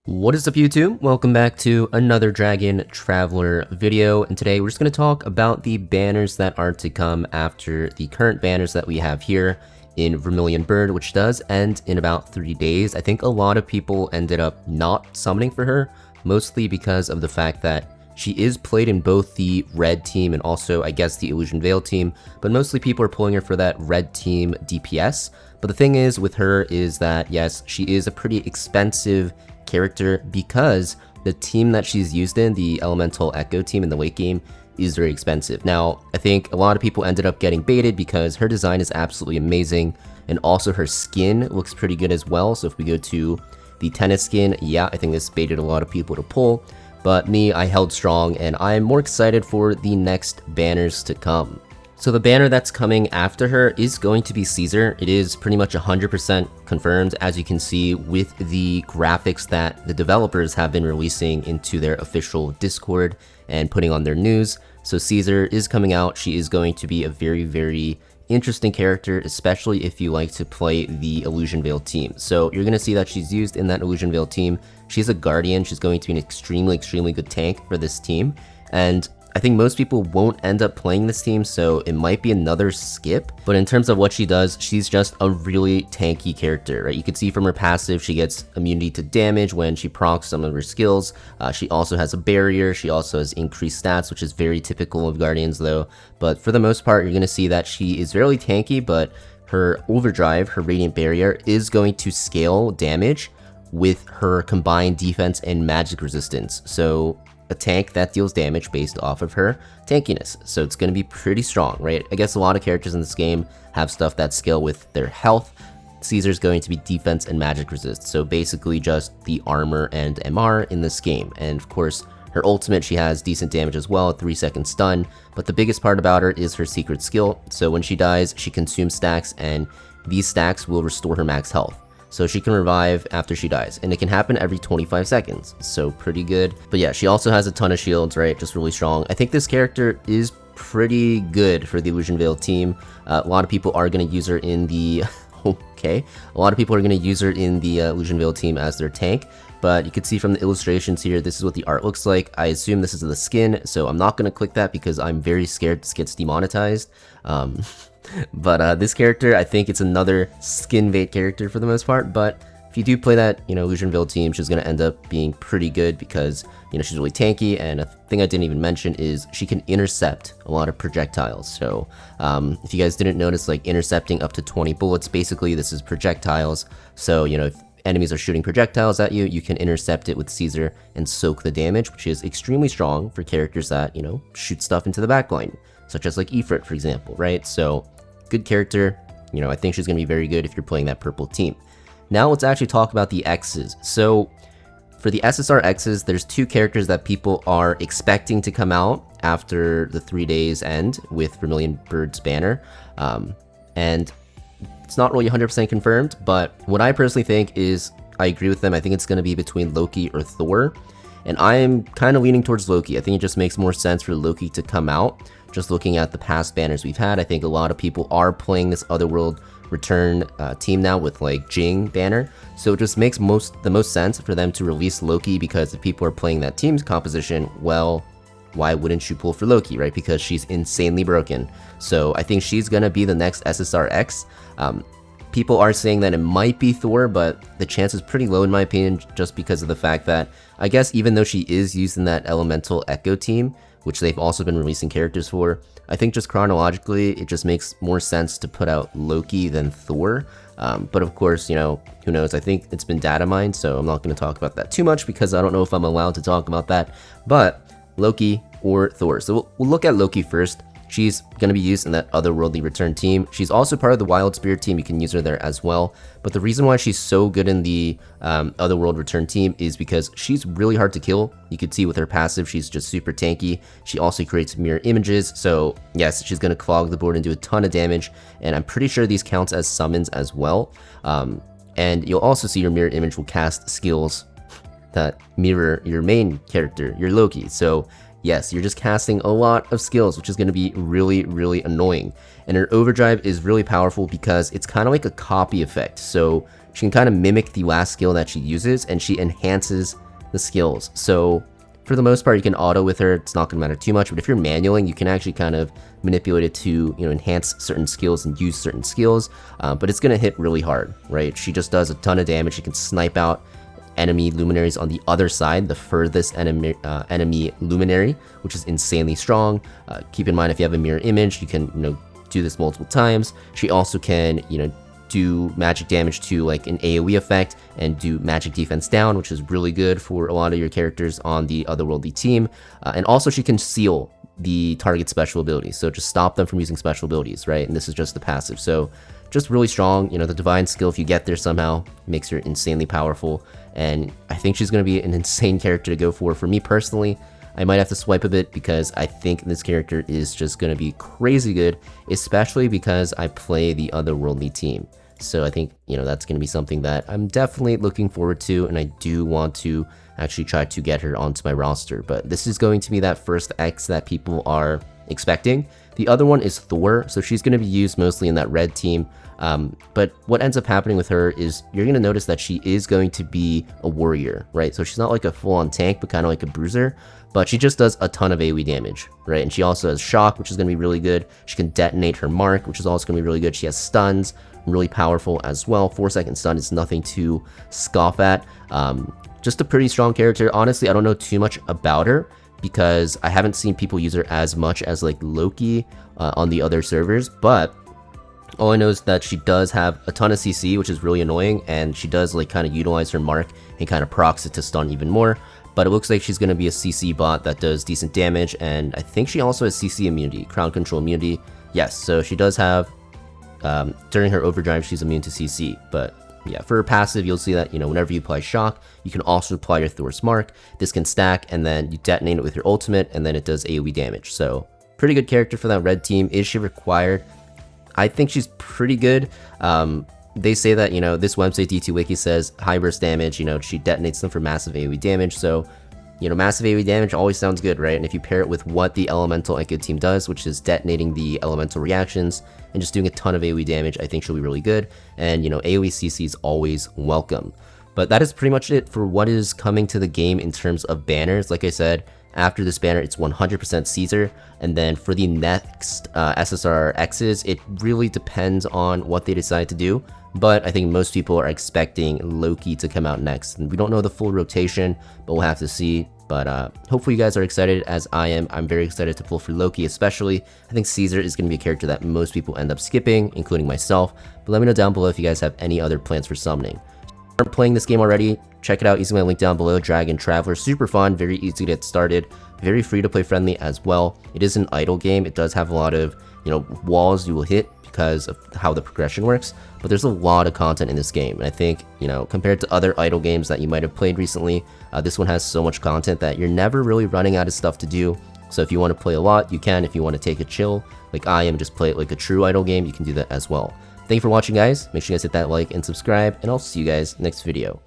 What is up YouTube? Welcome back to another Dragon Traveler video, and today we're just going to talk about the banners that are to come after the current banners that we have here in Vermilion Bird, which does end in about 3 days. I think a lot of people ended up not summoning for her, mostly because of the fact that she is played in both the red team and also, I guess, the Illusion Veil team, but mostly people are pulling her for that red team DPS. But the thing is with her is that, yes, she is a pretty expensive character because the team that she's used in, the Elemental Echo team in the late game, is very expensive. Now, I think a lot of people ended up getting baited because her design is absolutely amazing, and also her skin looks pretty good as well. So if we go to the tennis skin, yeah, I think this baited a lot of people to pull, but me, I held strong, and I'm more excited for the next banners to come. So the banner that's coming after her is going to be Caesar. It is pretty much 100% confirmed, as you can see with the graphics that the developers have been releasing into their official Discord and putting on their news. So Caesar is coming out. She is going to be a very, very interesting character, especially if you like to play the Illusion Veil team. So you're going to see that she's used in that Illusion Veil team. She's a Guardian. She's going to be an extremely, extremely good tank for this team. And I think most people won't end up playing this team, so it might be another skip. But in terms of what she does, she's just a really tanky character, right? You can see from her passive, she gets immunity to damage when she procs some of her skills. She also has a barrier. She also has increased stats, which is very typical of Guardians though. But for the most part, you're going to see that she is really tanky, but her overdrive, her radiant barrier, is going to scale damage with her combined defense and magic resistance. So a tank that deals damage based off of her tankiness. So it's going to be pretty strong, right? I guess a lot of characters in this game have stuff that scale with their health. Caesar's going to be defense and magic resist. So basically just the armor and MR in this game. And of course, her ultimate, she has decent damage as well, a 3-second stun. But the biggest part about her is her secret skill. So when she dies, she consumes stacks, and these stacks will restore her max health. So she can revive after she dies, and it can happen every 25 seconds, so pretty good. But yeah, she also has a ton of shields, right? Just really strong. I think this character is pretty good for the Illusion Veil team. A lot of people are going to use her in the... okay. A lot of people are going to use her in the Illusion Veil team as their tank, but you can see from the illustrations here, this is what the art looks like. I assume this is the skin, so I'm not going to click that because I'm very scared this gets demonetized. But this character, I think it's another skin bait character for the most part, but if you do play that, Illusion Veil team, she's going to end up being pretty good because, she's really tanky, and a thing I didn't even mention is she can intercept a lot of projectiles. So if you guys didn't notice, like intercepting up to 20 bullets, basically this is projectiles. So, if enemies are shooting projectiles at you, you can intercept it with Caesar and soak the damage, which is extremely strong for characters that, shoot stuff into the backline, such as like Ifrit, for example, right? So good character. I think she's going to be very good if you're playing that purple team. Now let's actually talk about the X's. So for the SSR X's, there's 2 characters that people are expecting to come out after the 3 days end with Vermilion Bird's banner. And it's not really 100% confirmed, but what I personally think is, I agree with them. I think it's going to be between Loki or Thor. And I'm kind of leaning towards Loki. I think it just makes more sense for Loki to come out. Just looking at the past banners we've had, I think a lot of people are playing this Otherworld Return team now with like Jing banner. So it just makes the most sense for them to release Loki, because if people are playing that team's composition, well, why wouldn't you pull for Loki, right? Because she's insanely broken. So I think she's going to be the next SSRX. People are saying that it might be Thor, but the chance is pretty low in my opinion, just because of the fact that, I guess even though she is used in that Elemental Echo team, which they've also been releasing characters for, I think just chronologically, it just makes more sense to put out Loki than Thor. But of course, who knows? I think it's been data mined, so I'm not going to talk about that too much because I don't know if I'm allowed to talk about that. But Loki or Thor. So we'll look at Loki first. She's going to be used in that Otherworldly Return team. She's also part of the Wild Spirit team. You can use her there as well. But the reason why she's so good in the Otherworld Return team is because she's really hard to kill. You can see with her passive, she's just super tanky. She also creates mirror images. So yes, she's going to clog the board and do a ton of damage. And I'm pretty sure these counts as summons as well. And you'll also see your mirror image will cast skills that mirror your main character, your Loki. So yes, you're just casting a lot of skills, which is going to be really, really annoying. And her overdrive is really powerful because it's kind of like a copy effect. So she can kind of mimic the last skill that she uses, and she enhances the skills. So for the most part, you can auto with her. It's not going to matter too much, but if you're manualing, you can actually kind of manipulate it to, enhance certain skills and use certain skills, but it's going to hit really hard, right? She just does a ton of damage. She can snipe out enemy luminaries on the other side, the furthest enemy luminary, which is insanely strong. Keep in mind, if you have a mirror image, you can, do this multiple times. She also can, do magic damage to like an AoE effect and do magic defense down, which is really good for a lot of your characters on the otherworldly team. And also she can seal the target special abilities, so just stop them from using special abilities, right? And this is just the passive, so just really strong. The divine skill, if you get there somehow, makes her insanely powerful, and I think she's going to be an insane character to go for. For me personally, I might have to swipe a bit because I think this character is just going to be crazy good, especially because I play the otherworldly team. So I think, that's going to be something that I'm definitely looking forward to, and I do want to actually try to get her onto my roster. But this is going to be that first X that people are expecting. The other one is Thor, so she's going to be used mostly in that red team. But what ends up happening with her is you're going to notice that she is going to be a warrior, right? So she's not like a full-on tank, but kind of like a bruiser. But she just does a ton of AoE damage, right? And she also has shock, which is going to be really good. She can detonate her mark, which is also going to be really good. She has stuns, really powerful as well. 4-second stun is nothing to scoff at. Just a pretty strong character. Honestly, I don't know too much about her because I haven't seen people use her as much as like Loki on the other servers, but all I know is that she does have a ton of CC, which is really annoying, and she does like kind of utilize her mark and kind of procs it to stun even more. But it looks like she's going to be a CC bot that does decent damage, and I think she also has CC immunity, crown control immunity. Yes, so she does have, during her overdrive, she's immune to CC. But yeah, for her passive, you'll see that, whenever you apply shock, you can also apply your Thor's mark. This can stack, and then you detonate it with your ultimate, and then it does AoE damage. So pretty good character for that red team. Is she required? I think she's pretty good. They say that, this website D2 Wiki says high burst damage, she detonates them for massive AoE damage. So, massive AoE damage always sounds good, right? And if you pair it with what the elemental Echo team does, which is detonating the elemental reactions and just doing a ton of AoE damage, I think she'll be really good. And, AoE CC is always welcome. But that is pretty much it for what is coming to the game in terms of banners. Like I said, after this banner, it's 100% Caesar, and then for the next SSR X's, it really depends on what they decide to do, but I think most people are expecting Loki to come out next, and we don't know the full rotation, but we'll have to see. But hopefully you guys are excited as I am. I'm very excited to pull for Loki, especially. I think Caesar is going to be a character that most people end up skipping, including myself, but let me know down below if you guys have any other plans for summoning. If you aren't playing this game already, check it out using my link down below. Dragon Traveler, super fun, very easy to get started, very free to play friendly as well. It is an idle game. It does have a lot of walls you will hit because of how the progression works, but there's a lot of content in this game, and I think compared to other idle games that you might have played recently, this one has so much content that you're never really running out of stuff to do. So if you want to play a lot, you can. If you want to take a chill like I am, just play it like a true idle game, you can do that as well. Thank you for watching, guys. Make sure you guys hit that like and subscribe, and I'll see you guys next video.